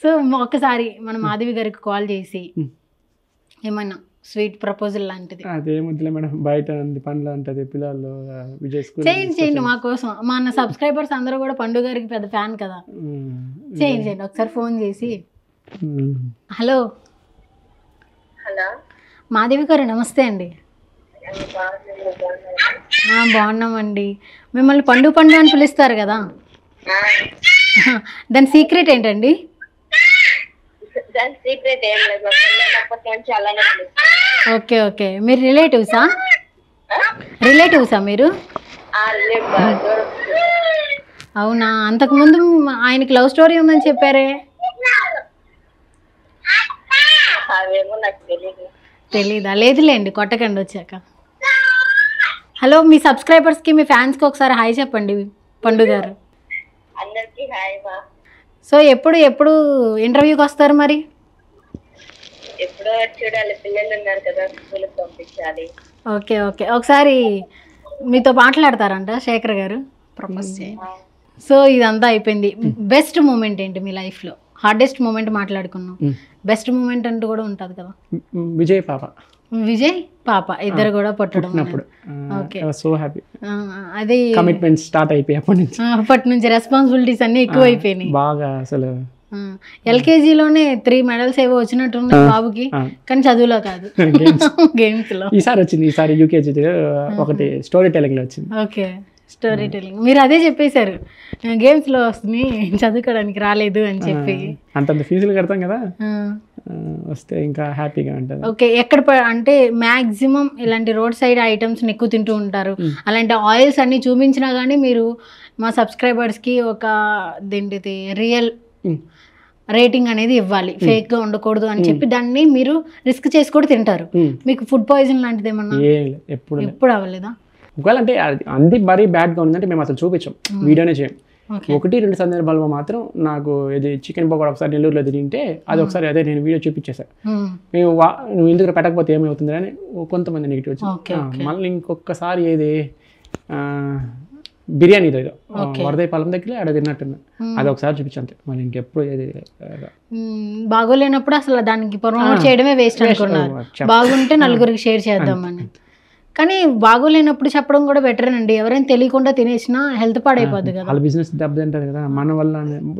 So ఒక్కసారి మన మాధవి గారికి కాల్ చేసి ఏమన్నా స్వీట్ ప్రపోజల్ లాంటిది అదేం వద్దులే మేడం, బయట పనులు ఉంటుంది పిల్లలు విజయ్ స్కూల్ చేయండి మా కోసం. మన సబ్స్క్రైబర్స్ అందరూ కూడా పండు గారికి పెద్ద ఫ్యాన్ కదా. చేయండి ఒకసారి ఫోన్ చేసి. హలో హలో మాధవి గారు నమస్తే అండి. బాగున్నామండి. మిమ్మల్ని పండు పండు అని పిలుస్తారు కదా, దాని సీక్రెట్ ఏంటండి? దాని సీక్రెట్ ఏం లేదు, అప్పటి నుంచి అలానే ఓకే ఓకే. మీరు రిలేటివ్సా మీరు? అవునా, అంతకుముందు ఆయనకి లవ్ స్టోరీ ఉందని చెప్పారే. అవేమో నాకు తెలీదా? లేదులేండి, కొట్టకండి వచ్చాక. హలో, మీ సబ్స్క్రైబర్స్కి మీ ఫ్యాన్స్కి ఒకసారి హాయ్ చెప్పండి పండు గారు. అందరికి హాయ్ బా. సో ఎప్పుడు ఇంటర్వ్యూకి వస్తారు మరి? ఎప్పుడో చూడాలి, పిల్లలు ఉన్నారు కదా, స్కూల్కి పంపించాలి. Okay okay. ఒకసారి మీతో మాట్లాడతారంట శేఖర్ గారు, ప్రపోజ్ చేయండి. సో ఇదంతా అయిపోయింది. బెస్ట్ మూమెంట్ ఏంటి మీ లైఫ్లో? హార్డెస్ట్ మూమెంట్ మాట్లాడుకున్నాం, బెస్ట్ మూమెంట్ అంటూ కూడా ఉంటుంది కదా. విజయ్ పాప ఇద్దరు కూడా పుట్టడం. Okay, so happy. అది కమిట్మెంట్ స్టార్ట్ అయిపోయి అప్పటి నుంచి రెస్పాన్సిబిలిటీస్ అన్ని ఎక్కువ అయిపోయినాయి బాగా. అసలు ఎల్కేజీలోనే 3 మెడల్స్ ఏవో వచ్చినట్టు బాబుకి, కానీ చదువులో కాదు, గేమ్స్ లో. ఈసారి వచ్చింది, ఈసారి యూకేజీ ఒకటి స్టోరీ టెలింగ్ లో వచ్చింది. Okay, story telling. మీరు అదే చెప్పేశారు, గేమ్స్ లో వస్తుంది, చదువుకోవడానికి రాలేదు అని చెప్పి. అంతంత ఫీజులు కడతాం కదా, వస్తే ఇంకా హ్యాపీగా ఉంటుంది. ఓకే, అంటే మ్యాక్సిమం ఇలాంటి రోడ్ సైడ్ ఐటమ్స్ ఎక్కువ తింటూ ఉంటారు. అలాంటి ఆయిల్స్ అన్ని చూపించినా కానీ మీరు మా సబ్స్క్రైబర్స్కి ఒక దేంటిది రియల్ రేటింగ్ అనేది ఇవ్వాలి, ఫేక్ గా ఉండకూడదు అని చెప్పి దాన్ని మీరు రిస్క్ చేసి కూడా తింటారు. మీకు ఫుడ్ పాయిజన్ లాంటిది ఏమన్నా ఎప్పుడు అవ్వలేదా? ఒకవేళ అంటే అంది మరీ బ్యాడ్గా ఉందంటే మేము అసలు చూపించాం, వీడియోనే చేయం. 1-2 సందర్భాల్లో మాత్రం నాకు ఇది చికెన్ పకోడా ఒకసారి నెల్లూరులో తింటే అది ఒకసారి అదే నేను వీడియో చూపించేసాను. మేము నువ్వు ఇందుకు పెట్టకపోతే ఏమవుతుంది అని కొంతమంది నెగిటివ్ వచ్చింది. మళ్ళీ ఇంకొకసారి ఏది బిర్యానీ ఏదో వరదైపాలెం దగ్గర ఆడ తిన్నట్టున్నా, అది ఒకసారి చూపించంతే, మళ్ళీ ఇంకెప్పుడు ఏది బాగోలేనప్పుడు అసలు దానికి ప్రమోట్ చేయడమే వేస్ట్ అనుకున్నారు. బాగుంటే నలుగురికి షేర్ చేద్దామని. కానీ బాగోలేనప్పుడు చెప్పడం కూడా బెటర్ అండి. ఎవరైనా తెలియకుండా తినేసినా హెల్త్ పాడైపోద్ది కదా, వాళ్ళ బిజినెస్ దెబ్బతింటారు కదా. మన వల్ల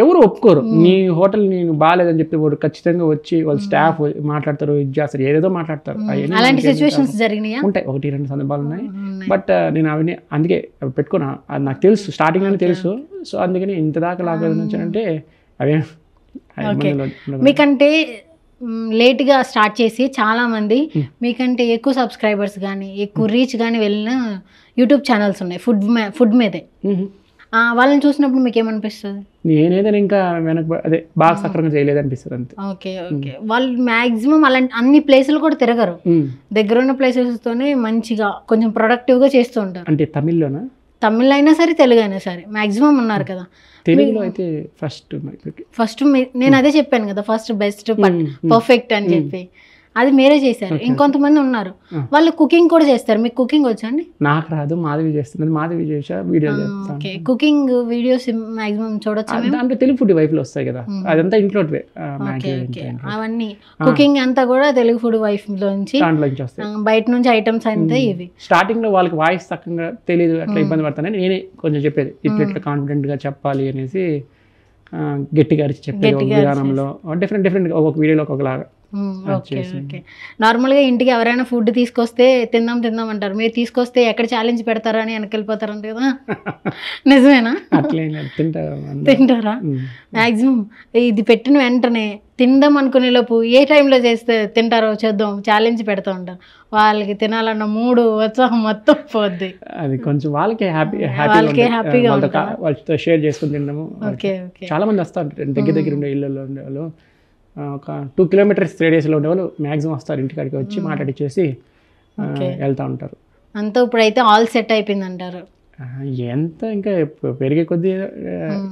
ఎవరు ఒప్పుకోరు. నీ హోటల్ నేను బాగాలేదని చెప్పి వాడు ఖచ్చితంగా వచ్చి వాళ్ళ స్టాఫ్ మాట్లాడతారు, ఇది చేస్తారు, ఏదేదో మాట్లాడతారు. అలాంటి సిచ్యువేషన్స్ జరిగినాయి, ఉంటాయి 1-2 సందర్భాలు ఉన్నాయి. బట్ నేను అవన్నీ అందుకే పెట్టుకున్నా, అది నాకు తెలుసు, స్టార్టింగ్ లోనే తెలుసు. సో అందుకని ఇంత దాకా లాగేదని వచ్చానంటే అవే. మీకంటే లేట్గా స్టార్ట్ చేసి చాలామంది మీకంటే ఎక్కువ సబ్స్క్రైబర్స్ కానీ ఎక్కువ రీచ్ కానీ వెళ్ళిన యూట్యూబ్ ఛానల్స్ ఉన్నాయి ఫుడ్ మీదే. వాళ్ళని చూసినప్పుడు మీకు ఏమనిపిస్తుంది? నేనేదైనా ఇంకా అదే బాగా సక్రంగా చేయలేదు అనిపిస్తుంది అంతే. Okay okay. వాళ్ళు మ్యాక్సిమం అలాంటి అన్ని ప్లేసులు కూడా తిరగరు, దగ్గర ఉన్న ప్లేసెస్తోనే మంచిగా కొంచెం ప్రొడక్టివ్గా చేస్తూ ఉంటారు. అంటే తమిళ్లోనా? తమిళ్ అయినా సరే, తెలుగు అయినా సరే, మ్యాక్సిమం ఉన్నారు కదా. తెలుగులో అయితే ఫస్ట్ నేను అదే చెప్పాను కదా, ఫస్ట్ బెస్ట్ పర్ఫెక్ట్ అని చెప్పి, అది మీరే చేశారు. ఇంకొంతమంది ఉన్నారు వాళ్ళు కుకింగ్ కూడా చేస్తారు. మీకు కుకింగ్ వచ్చా అండి? నాకు రాదు, మాధవి చేస్తున్నది. మాధవి చేసా video. Okay, cooking videos maximum చూడొచ్చు. అంటే తెలుగు ఫుడ్ వైఫ్ లో వస్తాయి కదా, అదంతా ఇంట్లో అవన్నీ కుకింగ్ అంతా కూడా తెలుగు ఫుడ్ వైఫ్ లోంచి బయట నుంచి ఐటమ్స్ అంతా ఇవి. స్టార్టింగ్ లో వాళ్ళకి వాయిస్ తక్కువగా తెలియదు, అట్లా ఇబ్బంది పడతానని నేనే కొంచెం చెప్పేది, ఇట్లా కాన్ఫిడెంట్ గా చెప్పాలి అనేసి గట్టిగా చెప్పేది. విధానంలో డిఫరెంట్ ఒక్కొక్క వీడియోలో ఒక్కొక్కలాగా. Okay okay. నార్మల్గా ఇంటికి ఎవరైనా ఫుడ్ తీసుకొస్తే తిందాం అంటారు, మీరు తీసుకొస్తే ఎక్కడ ఛాలెంజ్ పెడతారా అని వెనకెళ్ళిపోతారంట కదా, నిజమేనా? తింటారా? మ్యాక్సిమం ఇది పెట్టిన వెంటనే తిందాం అనుకునే లోపు ఏ టైంలో చేస్తే తింటారో చూద్దాం ఛాలెంజ్ పెడతా ఉంటారు. వాళ్ళకి తినాలన్న మూడు ఉత్సాహం మొత్తం పోద్ది. అది కొంచెం వాళ్ళకే హ్యాపీగా వాళ్ళతో షేర్ చేసుకుని తినడము. చాలా మంది వస్తూ ఉంటారు దగ్గర ఉండే ఇళ్ళల్లో ఉండే వాళ్ళు, ఒక 2 కిలోమీటర్స్ రేడియస్లో ఉండేవాళ్ళు మ్యాక్సిమం వస్తారు, ఇంటికాడికి వచ్చి మాట్లాడిచ్చేసి వెళ్తూ ఉంటారు. అంతా ఇప్పుడైతే ఆల్ సెట్ అయిపోయింది అంటారు. ఎంత ఇంకా పెరిగే కొద్దీ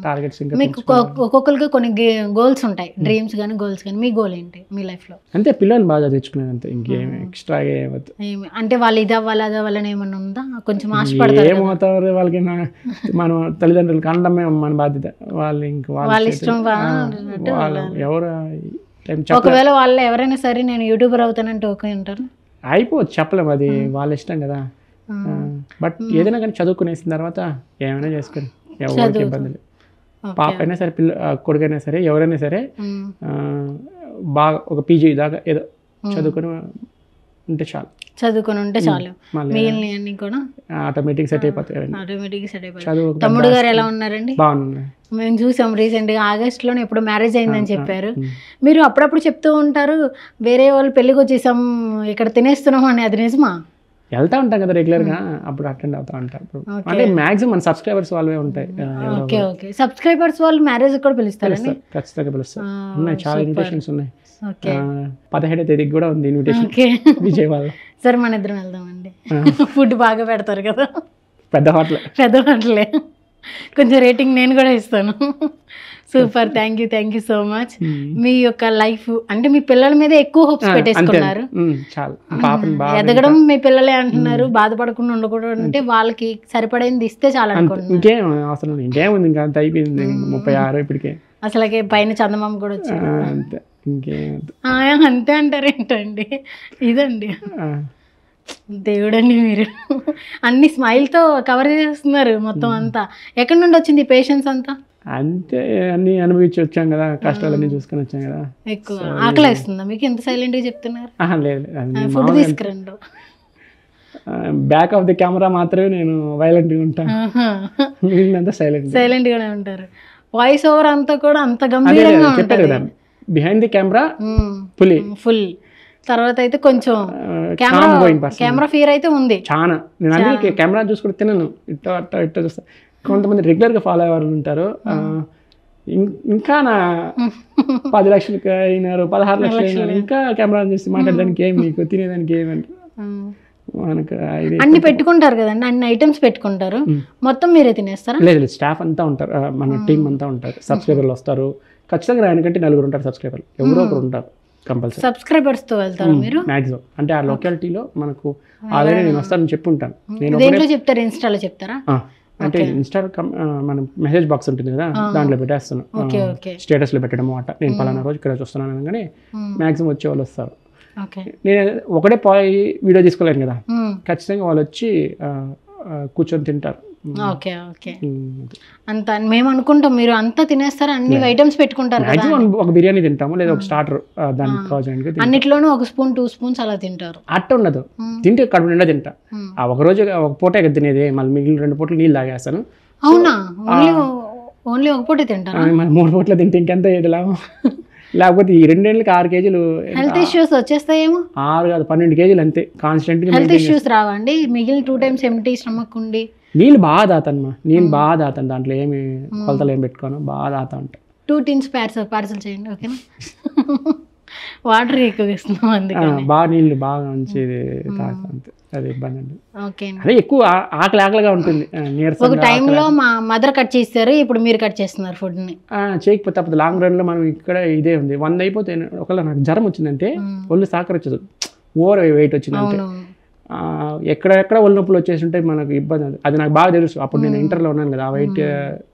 టార్గెట్స్ ఇంకా మీకు ఒక్కొక్కరికి కొన్ని గోల్స్ ఉంటాయి, డ్రీమ్స్ కానీ గోల్స్ కానీ. మీ గోల్ ఏంటి మీ లైఫ్లో? అంతే, పిల్లలు బాగా చదివించుకునేది అంతే, ఇంకేం ఎక్స్ట్రాగా ఏమవుతుంది. అంటే వాళ్ళు ఇది అవ్వాలి అది అవ్వాలని ఏమన్నా ఉందా? కొంచెం ఆశపడతారు. ఏమవుతారు వాళ్ళకి, మనం తల్లిదండ్రులకు అనడమే మన బాధ్యత. వాళ్ళు ఇంకా వాళ్ళ ఇష్టం. వాళ్ళు ఎవరు ఒకవేళ వాళ్ళు ఎవరైనా సరే నేను యూట్యూబర్ అవుతానంటే ఓకే అంటారు? అయిపోవచ్చు, చెప్పలేము, అది వాళ్ళ ఇష్టం కదా. బట్ ఏదైనా కానీ చదువుకునేసిన తర్వాత ఏమైనా చేసుకుని ఎవరికి ఇబ్బంది లేదు. పాప అయినా సరే కొడుకైనా సరే ఎవరైనా సరే బాగా ఒక పీజీ దాకా ఏదో చదువుకొని ఉంటే చాలు. చదువుకొని ఉంటే చాలు, మిగిలినవన్నీ కూడా ఆటోమేటిక్ సెట్ అయిపోతాయి. తమ్ముడు గారు ఎలా ఉన్నారండి? బాగున్నారు. మేము చూసాం రీసెంట్గా ఆగస్టులోనే ఎప్పుడు మ్యారేజ్ అయిందని చెప్పారు. మీరు అప్పుడప్పుడు చెప్తూ ఉంటారు వేరే వాళ్ళు పెళ్ళికి వచ్చేసాం ఇక్కడ తినేస్తున్నాం అని, అది నిజమా? వెళ్తా ఉంటాం కదా రెగ్యులర్గా, అప్పుడు అటెండ్ అవుతా ఉంటారు. అంటే మాక్సిమం మన సబ్స్క్రైబర్స్ వాళ్ళే ఉంటాయి. ఓకే ఓకే, సబ్స్క్రైబర్స్ వాళ్ళు మ్యారేజ్ కూడా పిలుస్తారండి? ఖచ్చితంగా పిలుస్తారు. ఉన్నాయి, చాలా ఇన్విటేషన్స్ ఉన్నాయి. 17వ తేదీకి కూడా ఉంది ఇన్విటేషన్ విజయవాడ. సరే మన ఇద్దరం వెళ్దామండి. ఫుడ్ బాగా పెడతారు కదా, పెద్ద హోటలే. కొంచెం రేటింగ్ నేను కూడా ఇస్తాను. Super, thank you so much. మీ యొక్క లైఫ్ అంటే మీ పిల్లల మీద ఎక్కువ హోప్స్ పెట్టేసుకున్నారు. ఎదగడం మీ పిల్లలే అంటున్నారు, బాధపడకుండా ఉండకూడదు అంటే వాళ్ళకి సరిపడేది ఇస్తే చాలా అనుకుంటున్నారు. ఇంకేం అవసరం, ఇంకేముంది, ఇంకా అంత అయిపోయింది. 36 ఇప్పటికే, అసలుకే పైన చందమామ కూడా వచ్చింది. అంతే, ఇంకేం అంతే అంటారు ఏంటండి? ఇదండి దేవుడండి, మీరు అన్ని స్మైల్తో కవర్ చేస్తున్నారు మొత్తం అంతా. ఎక్కడి నుండి వచ్చింది పేషెన్స్ అంతా? అంతే, అన్ని అనుభవించి వచ్చాం కదా, కష్టాలన్నీ చూసుకొని వచ్చాం కదా. ఎక్కువ ఆకలి వేస్తుందా మీకు? ఎంత సైలెంట్గా చెప్తున్నారు. లేదు, ఫుడ్ తీసుకురండి. బ్యాక్ ఆఫ్ ది కెమెరా మాత్రమే నేను వైలెంట్గా ఉంటాను, మిగిలినంతా సైలెంట్గానే ఉంటారు. వాయిస్ ఓవర్ అంతా కూడా అంత గంభీరంగా చెప్పారు కదా, బిహైండ్ ది కెమెరా ఫుల్. తర్వాత అయితే కొంచెం కెమెరా ఫియర్ అయితే ఉంది చాలా. నేను అందుకే కెమెరా చూసుకుంటే తినను, ఇట్ట చూస్తా. కొంతమంది రెగ్యులర్గా ఫాలో అయ్యే ఉంటారు. ఇంకా నా 10 లక్షలకి అయినారు, 16 లక్షలు అయినారు, ఇంకా కెమెరా చూసి మాట్లాడడానికి ఏమి, నీకు తినేదానికి ఏమంటే మనకు అన్ని పెట్టుకుంటారు కదండి, అన్ని ఐటమ్స్ పెట్టుకుంటారు, మొత్తం మీరే తినేస్తారా? లేదు, స్టాఫ్ అంతా ఉంటారు, మన టీం అంతా ఉంటారు. సబ్స్క్రైబర్లు వస్తారు ఖచ్చితంగా, ఆయనకంటే 4 ఉంటారు సబ్స్క్రైబర్లు, ఎవరో ఒకరు ఉంటారు కంపల్సరీ. సబ్స్క్రైబర్స్ తో వెళ్తారు మీరు? మాక్సిమం అంటే ఆ లొకాలిటీలో మనకు ఆల్రెడీ నేను వస్తానని చెప్పుంటాను. నేను దేంట్లో చెప్తారు? ఇన్స్టాలో చెప్తారా? అంటే ఇన్స్టా మన మెసేజ్ బాక్స్ ఉంటుంది కదా, దాంట్లో పెట్టేస్తాను, స్టేటస్లో పెట్టడం అట, నేను పలానా రోజు ఇక్కడ చూస్తున్నాను అనగానే మాక్సిమం వచ్చే వాళ్ళు వస్తారు. నేను ఒకటే పోయి వీడియో తీసుకోలేను కదా, ఖచ్చితంగా వాళ్ళు వచ్చి కూర్చొని తింటారు. ఓకే ఓకే, అంత మేము అనుకుంటాం మీరు అంతా తినేస్తారు, అన్ని ఐటమ్స్ పెట్టుకుంటారు. ఒక బిర్యానీ తింటాము, లేదా ఒక స్టార్టర్, దానికి అన్నిట్లోనూ 1 స్పూన్ 2 స్పూన్స్ అలా తింటారు. అట్ట ఉండదు, తింటే కడుపు నిండా తింటా. ఒక రోజు ఒక పూటే కదా తినేది, మళ్ళీ మిగిలిన 2 పూటలు నీళ్ళు తాగేస్తాను. అవునా? ఓన్లీ ఒక పూటే తింటాను. 3 పూటలు తింటే ఇంకెంత ఏది లాభం? లేకపోతే ఈ 2 ఏళ్ళకి 6 కేజీలు హెల్త్ ఇష్యూస్ వచ్చేస్తాయేమో. 6 కాదు 12 కేజీలు అంతే కాన్స్టెంట్. హెల్త్ ఇష్యూస్ రావండి? మిగిలిన 2 టైమ్స్ ఎంటీ స్టమక్ ఉండి నీళ్ళు బాగా తాతాను, నేను బాగా తాతాను, దాంట్లో ఏమి కొలతలు ఏమి పెట్టుకోను, బాగా తాతా ఉంటాను. 2 టిన్స్ పార్సల్ చేయండి, ఓకేనా? వాటర్ ఎక్కువ ఇస్తున్నాం అందుకని. బాగా నీళ్ళు బాగా మంచిది తాగుతా, అంతే, అది ఇబ్బంది అండి. ఓకే, అదే ఎక్కువ ఆకలిగా ఉంటుంది. ఒక టైంలో మా మదర్ కట్ చేస్తారు, ఇప్పుడు మీరు కట్ చేస్తున్నారు ఫుడ్ని. చేయకపోతే తప్పదు. లాంగ్ రన్లో మనం ఇక్కడ ఇదే ఉంది, 100 అయిపోతే ఒకవేళ నాకు జ్వరం వచ్చిందంటే ఒళ్ళు సహకరించదు, ఓవర్ వెయిట్ వచ్చిందంటే, ఎక్కడెక్కడ ఒళ్ళు నొప్పులు వచ్చేసి ఉంటాయి, మనకు ఇబ్బంది. అది నాకు బాగా తెలుసు, అప్పుడు నేను ఇంటర్లో ఉన్నాను కదా, ఆ వెయిట్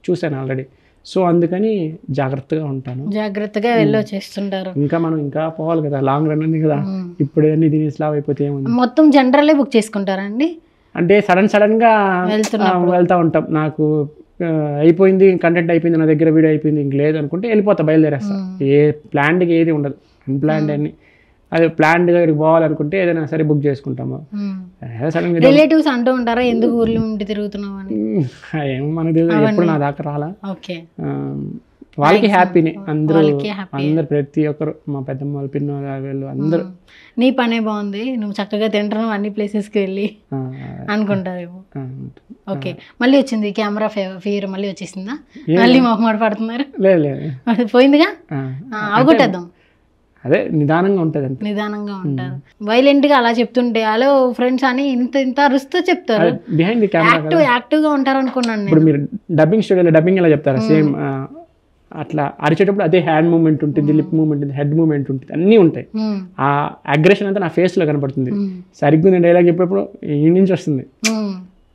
చూశాను ఆల్రెడీ. సో అందుకని జాగ్రత్తగా ఉంటాను, జాగ్రత్తగా వెళ్ళొచ్చేస్తుంటారు. ఇంకా మనం ఇంకా పోవాలి కదా, లాంగ్ రన్ ఉంది కదా, ఇప్పుడు అన్ని దీని స్లాబ్ అయిపోతే ఏముంది. మొత్తం జనరల్లే బుక్ చేసుకుంటారండి? అంటే సడన్గా వెళ్తూ ఉంటాం. నాకు అయిపోయింది, కంటెంట్ అయిపోయింది, నా దగ్గర వీడియో అయిపోయింది, ఇంక లేదు అనుకుంటే వెళ్ళిపోతా, బయలుదేరేస్తా. ఏ ప్లాన్డ్కి ఏది ఉండదు, అన్ప్లాన్డ్ అన్ని. అది ప్లాన్డ్గా ఇక్కడికి పోవాలనుకుంటే ఏదైనా సరే బుక్ చేసుకుంటాము. రిలేటివ్స్ అంటూ ఉంటారా ఎందుకు ఊర్లో ఉండి తిరుగుతున్నావు అని? ఏమో మనకు తెలియదు, ఎప్పుడు నా దాకా రాలా. వాళ్ళకి హ్యాపీనే, అందరూ ప్రతి ఒక్కరు, మా పెద్దమ్మ వాళ్ళు, పిన్న వీళ్ళు అందరూ. నీ పనే బాగుంది, నువ్వు చక్కగా తింటున్నావు, అన్ని ప్లేసెస్కి వెళ్ళి అనుకుంటారేమో. ఓకే, మళ్ళీ వచ్చింది కెమెరా ఫియర్, మళ్ళీ వచ్చేసిందా? మళ్ళీ మొహమాట పడుతున్నారు? లేదు పోయిందిగా, అవగొట్టేద్దాం. అదే నిదానంగా ఉంటుంది అంతే. నిదానంగా ఉంటారు. వైలెంట్ గా అలా చెప్తుంటే హలో ఫ్రెండ్స్ అని ఇంత ఇంత అరుస్తూ చెప్తారు. బిహైండ్ ది కెమెరా యాక్టివ్ గా ఉంటారు అనుకున్నాను ఇప్పుడు నేను. మీరు డబ్బింగ్ స్టూడియోలో డబ్బింగ్ ఎలా చెప్తారా సేమ్ అట్లా అరిచేటప్పుడు అదే హ్యాండ్ మూమెంట్ ఉంటుంది, లిప్ మూమెంట్ ఉంటుంది, హెడ్ మూమెంట్ ఉంటుంది, అన్నీ ఉంటాయి. ఆ అగ్రెషన్ అంతా నా ఫేస్లో కనపడుతుంది. సరిగ్గా నేను డైలాగ్ చెప్పేప్పుడు ఈ నుంచి వస్తుంది.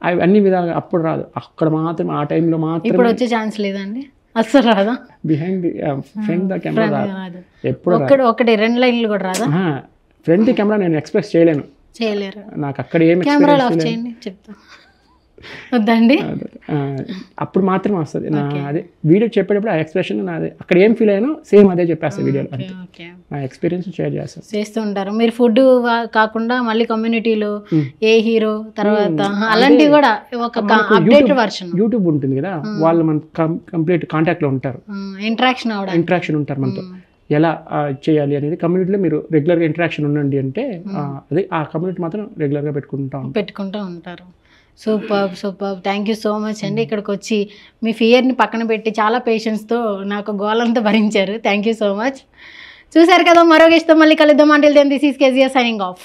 అవి అన్ని విధాలుగా అప్పుడు రాదు, అక్కడ మాత్రం ఆ టైంలో మాత్రం. ఇప్పుడు వచ్చే ఛాన్స్ లేదండి అస్సలు రాదా? Behind the front the camera రాదు ఎప్పుడు. ఒకటి 2 లైన్లు కూడా రాదా? ఫ్రంట్ ది కెమెరా నేను ఎక్స్ప్రెస్ చేయలేను. చేయలేరు. నాకు అక్కడ ఏం కెమెరా ఆఫ్ చేయండి చెప్తా. వద్దండి. అప్పుడు మాత్రం వస్తుంది. అదే వీడియో చెప్పేటప్పుడు ఆ ఎక్స్ప్రెషన్ నాది, అక్కడ ఏం ఫీల్ అయ్యానో సేమ్ అదే చెప్పేస్తాను వీడియోలో. నా ఎక్స్పీరియన్స్ షేర్ చేస్తాను. చేస్తూ ఉంటారు మీరు. ఫుడ్ కాకుండా మళ్ళీ కమ్యూనిటీలో ఏ హీరో తర్వాత అలాంటివి కూడా ఒక అప్డేటెడ్ వర్షన్. యూట్యూబ్ ఉంటుంది కదా, వాళ్ళు మన కంప్లీట్ కాంటాక్ట్ లో ఉంటారు, ఇంటరాక్షన్ ఉంటారు మనతో. ఎలా చేయాలి అనేది కమ్యూనిటీలో మీరు రెగ్యులర్గా ఇంటరాక్షన్ ఉండండి అంటే అదే ఆ కమ్యూనిటీ మాత్రం రెగ్యులర్గా పెట్టుకుంటూ ఉంటారు. Super thank you so much అండి. ఇక్కడికి వచ్చి మీ ఫియర్ని పక్కన పెట్టి చాలా పేషెన్స్తో నాకు గోలంతా భరించారు. Thank you so much. చూసారు కదా, మరో గెస్ట్తో మళ్ళీ కలుద్దాం. Until then this is KGR signing of.